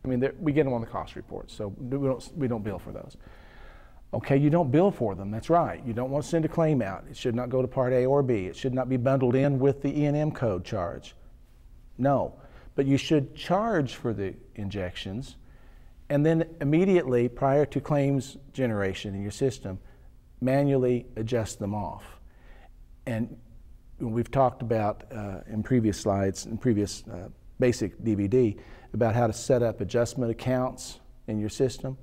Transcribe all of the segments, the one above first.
I mean, we get them on the cost report, so we don't bill for those. Okay, you don't bill for them, that's right. You don't want to send a claim out. It should not go to Part A or B. It should not be bundled in with the E&M code charge. No, but you should charge for the injections, and then immediately, prior to claims generation in your system, manually adjust them off. And we've talked about in previous slides, in previous basic DVD, about how to set up adjustment accounts in your system.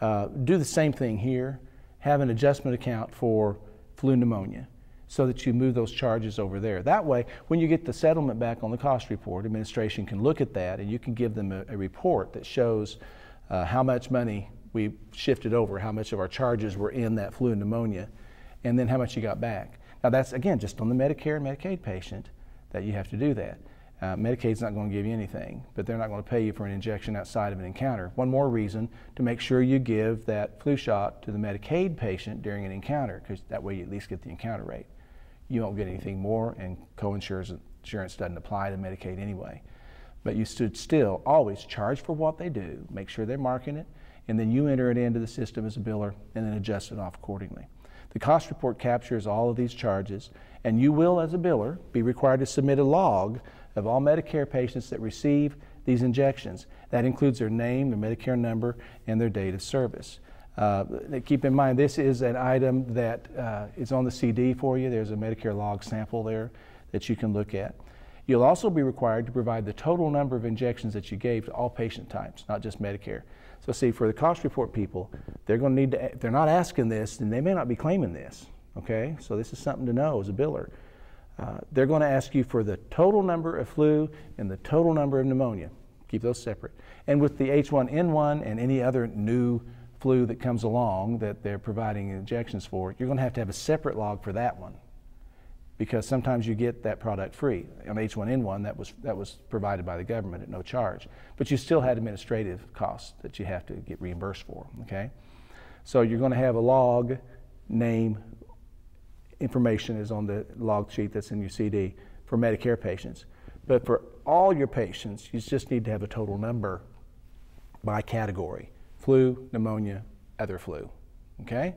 Do the same thing here. Have an adjustment account for flu pneumonia so that you move those charges over there. That way, when you get the settlement back on the cost report, administration can look at that and you can give them a report that shows how much money we shifted over, how much of our charges were in that flu pneumonia, and then how much you got back. Now that's, again, just on the Medicare and Medicaid patient that you have to do that. Medicaid's not going to give you anything, but they're not going to pay you for an injection outside of an encounter. One more reason to make sure you give that flu shot to the Medicaid patient during an encounter, because that way you at least get the encounter rate. You won't get anything more, and co-insurance doesn't apply to Medicaid anyway. But you should still always charge for what they do, make sure they're marking it, and then you enter it into the system as a biller and then adjust it off accordingly. The cost report captures all of these charges, and you will, as a biller, be required to submit a log of all Medicare patients that receive these injections. That includes their name, their Medicare number, and their date of service. Keep in mind, this is an item that is on the CD for you. There's a Medicare log sample there that you can look at. You'll also be required to provide the total number of injections that you gave to all patient types, not just Medicare. So see, for the cost report people, they're going to need to, if they're not asking this, then they may not be claiming this, okay? So this is something to know as a biller. They're going to ask you for the total number of flu and the total number of pneumonia. Keep those separate. And with the H1N1 and any other new flu that comes along that they're providing injections for, you're going to have a separate log for that one, because sometimes you get that product free. On H1N1, that was provided by the government at no charge. But you still had administrative costs that you have to get reimbursed for, okay? So you're going to have a log, name, information is on the log sheet that's in your CD for Medicare patients. But for all your patients, you just need to have a total number by category: flu, pneumonia, other flu, okay?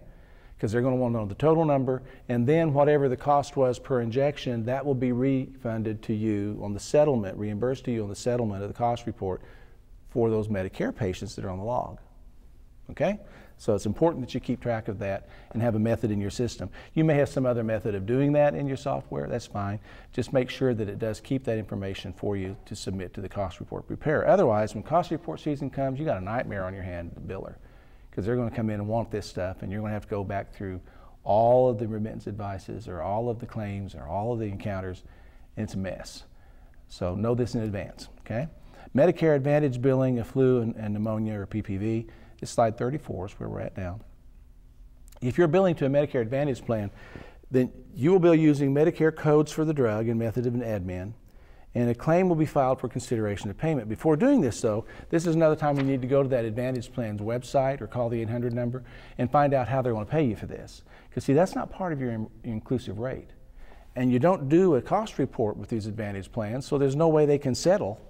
Because they're going to want to know the total number, and then whatever the cost was per injection, that will be refunded to you on the settlement, reimbursed to you on the settlement of the cost report for those Medicare patients that are on the log, okay? So it's important that you keep track of that and have a method in your system. You may have some other method of doing that in your software, that's fine. Just make sure that it does keep that information for you to submit to the cost report preparer. Otherwise, when cost report season comes, you got a nightmare on your hand, the biller, because they're going to come in and want this stuff, and you're going to have to go back through all of the remittance advices or all of the claims or all of the encounters, and it's a mess. So know this in advance, okay? Medicare Advantage billing of flu and pneumonia or PPV. This slide 34 is where we're at now. If you're billing to a Medicare Advantage plan, then you will be using Medicare codes for the drug and method of an admin, and a claim will be filed for consideration of payment. Before doing this, though, this is another time you need to go to that Advantage plan's website or call the 800 number and find out how they're going to pay you for this. Because see, that's not part of your inclusive rate. And you don't do a cost report with these Advantage plans, so there's no way they can settle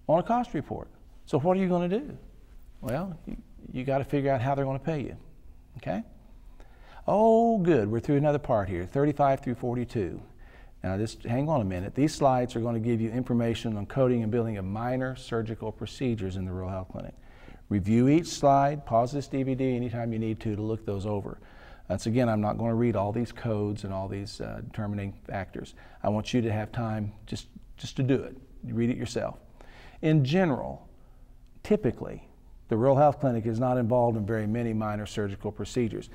on a cost report. So what are you going to do? Well, you got to figure out how they're going to pay you, okay? Oh, good, we're through another part here, 35 through 42. Now just hang on a minute. These slides are going to give you information on coding and billing of minor surgical procedures in the rural health clinic. Review each slide, pause this DVD anytime you need to look those over. Once again, I'm not going to read all these codes and all these determining factors. I want you to have time just to do it. You read it yourself. In general, typically, the rural health clinic is not involved in very many minor surgical procedures.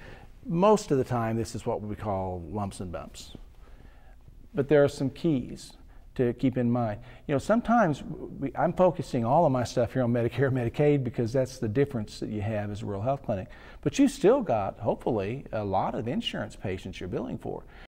Most of the time, this is what we call lumps and bumps. But there are some keys to keep in mind. You know, sometimes I'm focusing all of my stuff here on Medicare and Medicaid because that's the difference that you have as a rural health clinic. But you still got, hopefully, a lot of insurance patients you're billing for.